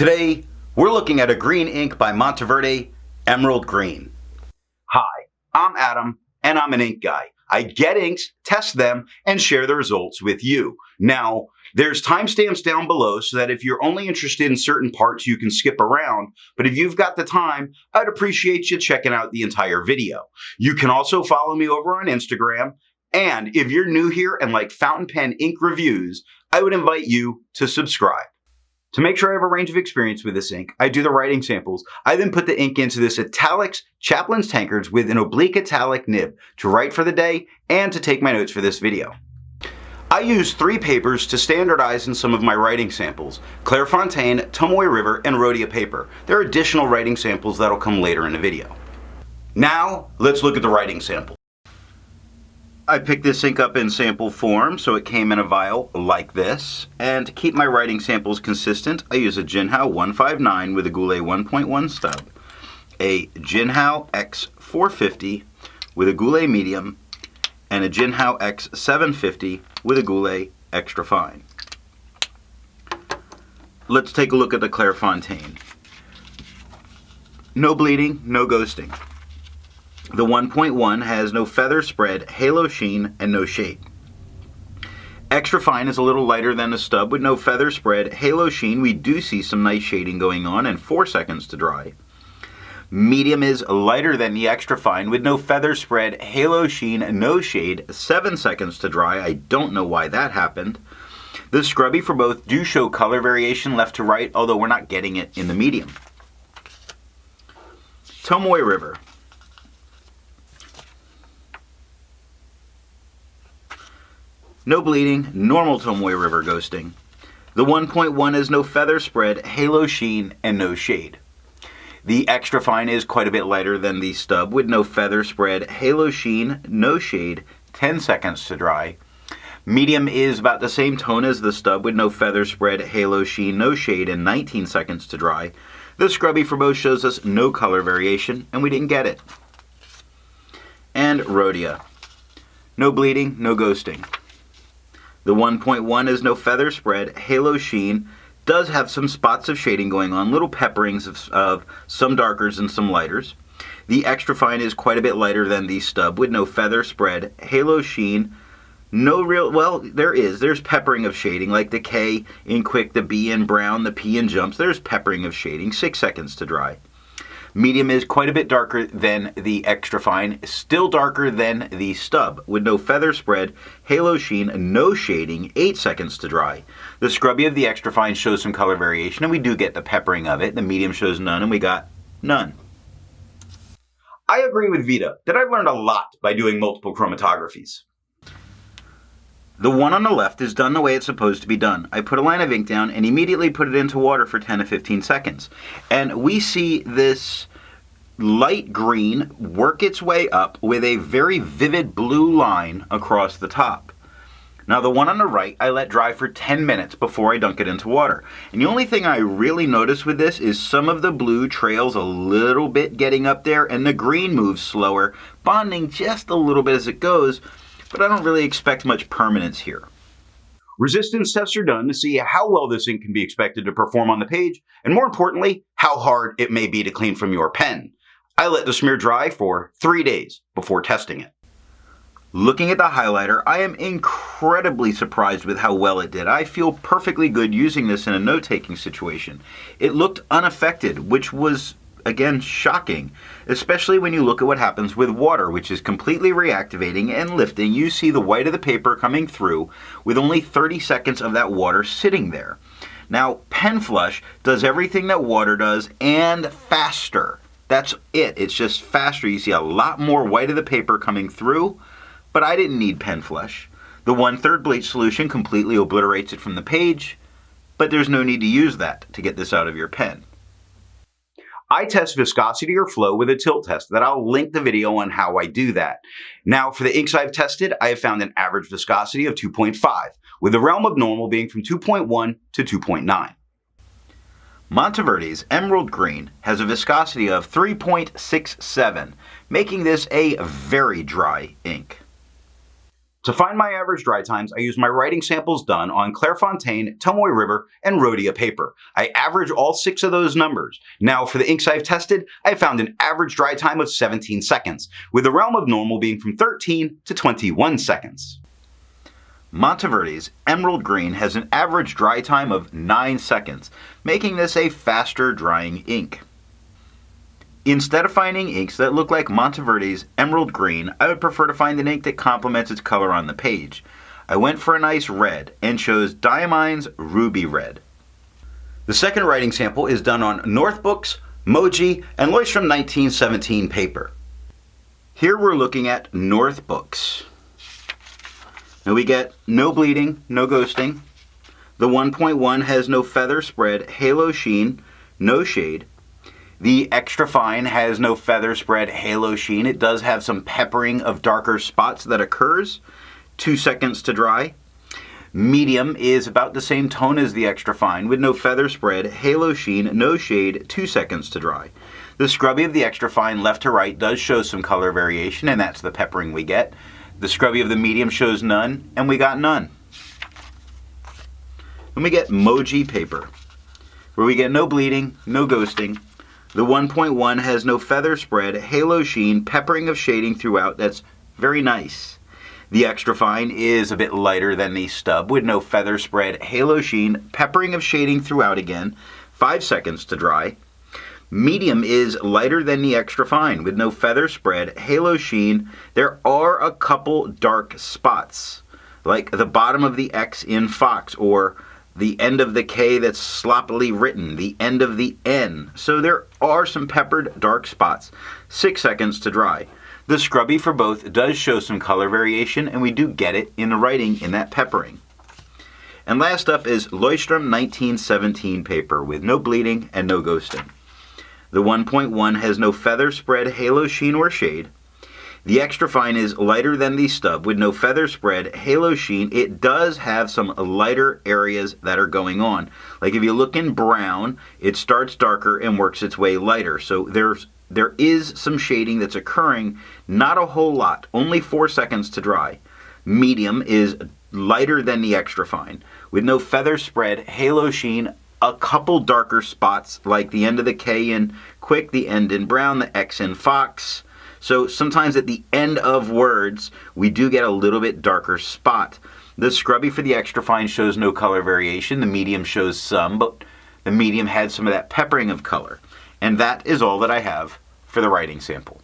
Today, we're looking at a green ink by Monteverde Emerald Green. Hi, I'm Adam, and I'm an ink guy. I get inks, test them, and share the results with you. Now, there's timestamps down below so that if you're only interested in certain parts, you can skip around. But if you've got the time, I'd appreciate you checking out the entire video. You can also follow me over on Instagram. And if you're new here and like fountain pen ink reviews, I would invite you to subscribe. To make sure I have a range of experience with this ink, I do the writing samples. I then put the ink into this Italics Chaplin's tankards with an oblique italic nib to write for the day and to take my notes for this video. I use 3 papers to standardize in some of my writing samples: Clairfontaine, Tomoe River, and Rhodia paper. There are additional writing samples that'll come later in the video. Now, let's look at the writing sample. I picked this ink up in sample form, so it came in a vial like this. And to keep my writing samples consistent, I use a Jinhao 159 with a Goulet 1.1 stub, a Jinhao X450 with a Goulet medium, and a Jinhao X750 with a Goulet extra fine. Let's take a look at the Clairfontaine. No bleeding, no ghosting. The 1.1 has no feather spread, halo sheen, and no shade. Extra fine is a little lighter than the stub with no feather spread, halo sheen. We do see some nice shading going on, and 4 seconds to dry. Medium is lighter than the extra fine with no feather spread, halo sheen, no shade, 7 seconds to dry. I don't know why that happened. The scrubby for both do show color variation left to right, although we're not getting it in the medium. Tomoe River. No bleeding, normal Tomoe River ghosting. The 1.1 is no feather spread, halo sheen, and no shade. The extra fine is quite a bit lighter than the stub with no feather spread, halo sheen, no shade, 10 seconds to dry. Medium is about the same tone as the stub with no feather spread, halo sheen, no shade, and 19 seconds to dry. The scrubby for both shows us no color variation, and we didn't get it. And Rhodia. No bleeding, no ghosting. The 1.1 is no feather spread, halo sheen, does have some spots of shading going on, little pepperings of some darkers and some lighters. The extra fine is quite a bit lighter than the stub with no feather spread, halo sheen, no real, well, there's peppering of shading, like the K in quick, the B in brown, the P in jumps. There's peppering of shading, 6 seconds to dry. Medium is quite a bit darker than the extra fine, still darker than the stub, with no feather spread, halo sheen, no shading, 8 seconds to dry. The scrubby of the extra fine shows some color variation, and we do get the peppering of it. The medium shows none, and we got none. I agree with Vita that I've learned a lot by doing multiple chromatographies. The one on the left is done the way it's supposed to be done. I put a line of ink down and immediately put it into water for 10 to 15 seconds. And we see this light green work its way up with a very vivid blue line across the top. Now the one on the right, I let dry for 10 minutes before I dunk it into water. And the only thing I really notice with this is some of the blue trails a little bit getting up there and the green moves slower, bonding just a little bit as it goes. But I don't really expect much permanence here. Resistance tests are done to see how well this ink can be expected to perform on the page, and more importantly, how hard it may be to clean from your pen. I let the smear dry for 3 days before testing it. Looking at the highlighter, I am incredibly surprised with how well it did. I feel perfectly good using this in a note-taking situation. It looked unaffected, which was, again, shocking, especially when you look at what happens with water, which is completely reactivating and lifting. You see the white of the paper coming through with only 30 seconds of that water sitting there. Now, pen flush does everything that water does and faster. That's it. It's just faster. You see a lot more white of the paper coming through, but I didn't need pen flush. The 1/3 bleach solution completely obliterates it from the page, but there's no need to use that to get this out of your pen. I test viscosity or flow with a tilt test that I'll link the video on how I do that. Now for the inks I've tested, I have found an average viscosity of 2.5, with the realm of normal being from 2.1 to 2.9. Monteverde's Emerald Green has a viscosity of 3.67, making this a very dry ink. To find my average dry times, I use my writing samples done on Clairfontaine, Tomoe River, and Rhodia paper. I average all 6 of those numbers. Now, for the inks I've tested, I found an average dry time of 17 seconds, with the realm of normal being from 13 to 21 seconds. Monteverde's Emerald Green has an average dry time of 9 seconds, making this a faster drying ink. Instead of finding inks that look like Monteverde's Emerald Green, I would prefer to find an ink that complements its color on the page. I went for a nice red and chose Diamine's Ruby Red. The second writing sample is done on Northbooks, Moji, and Leuchtturm 1917 paper. Here we're looking at Northbooks. Now we get no bleeding, no ghosting. The 1.1 has no feather spread, halo sheen, no shade. The extra fine has no feather spread, halo sheen. It does have some peppering of darker spots that occurs. 2 seconds to dry. Medium is about the same tone as the extra fine with no feather spread, halo sheen, no shade, 2 seconds to dry. The scrubby of the extra fine left to right does show some color variation, and that's the peppering we get. The scrubby of the medium shows none, and we got none. Then we get Moji paper, where we get no bleeding, no ghosting. The 1.1 has no feather spread, halo sheen, peppering of shading throughout. That's very nice. The extra fine is a bit lighter than the stub with no feather spread, halo sheen, peppering of shading throughout again. 5 seconds to dry. Medium is lighter than the extra fine with no feather spread, halo sheen. There are a couple dark spots, like the bottom of the X in Fox, or the end of the K that's sloppily written, the end of the N. So there are some peppered dark spots. 6 seconds to dry. The scrubby for both does show some color variation, and we do get it in the writing in that peppering. And last up is Leuchtturm 1917 paper with no bleeding and no ghosting. The 1.1 has no feather spread, halo sheen, or shade. The extra fine is lighter than the stub with no feather spread, halo sheen. It does have some lighter areas that are going on. Like if you look in brown, it starts darker and works its way lighter. So there is some shading that's occurring, not a whole lot, only 4 seconds to dry. Medium is lighter than the extra fine with no feather spread, halo sheen, a couple darker spots like the end of the K in Quick, the end in Brown, the X in Fox. So sometimes at the end of words, we do get a little bit darker spot. The scrubby for the extra fine shows no color variation. The medium shows some, but the medium had some of that peppering of color. And that is all that I have for the writing sample.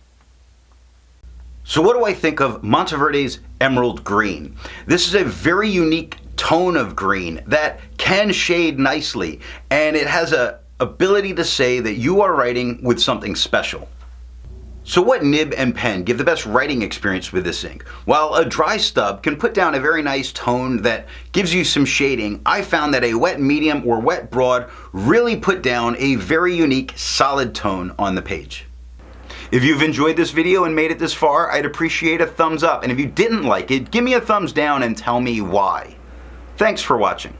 So what do I think of Monteverde's Emerald Green? This is a very unique tone of green that can shade nicely, and it has a ability to say that you are writing with something special. So what nib and pen give the best writing experience with this ink? While a dry stub can put down a very nice tone that gives you some shading, I found that a wet medium or wet broad really put down a very unique solid tone on the page. If you've enjoyed this video and made it this far, I'd appreciate a thumbs up, and if you didn't like it, give me a thumbs down and tell me why. Thanks for watching.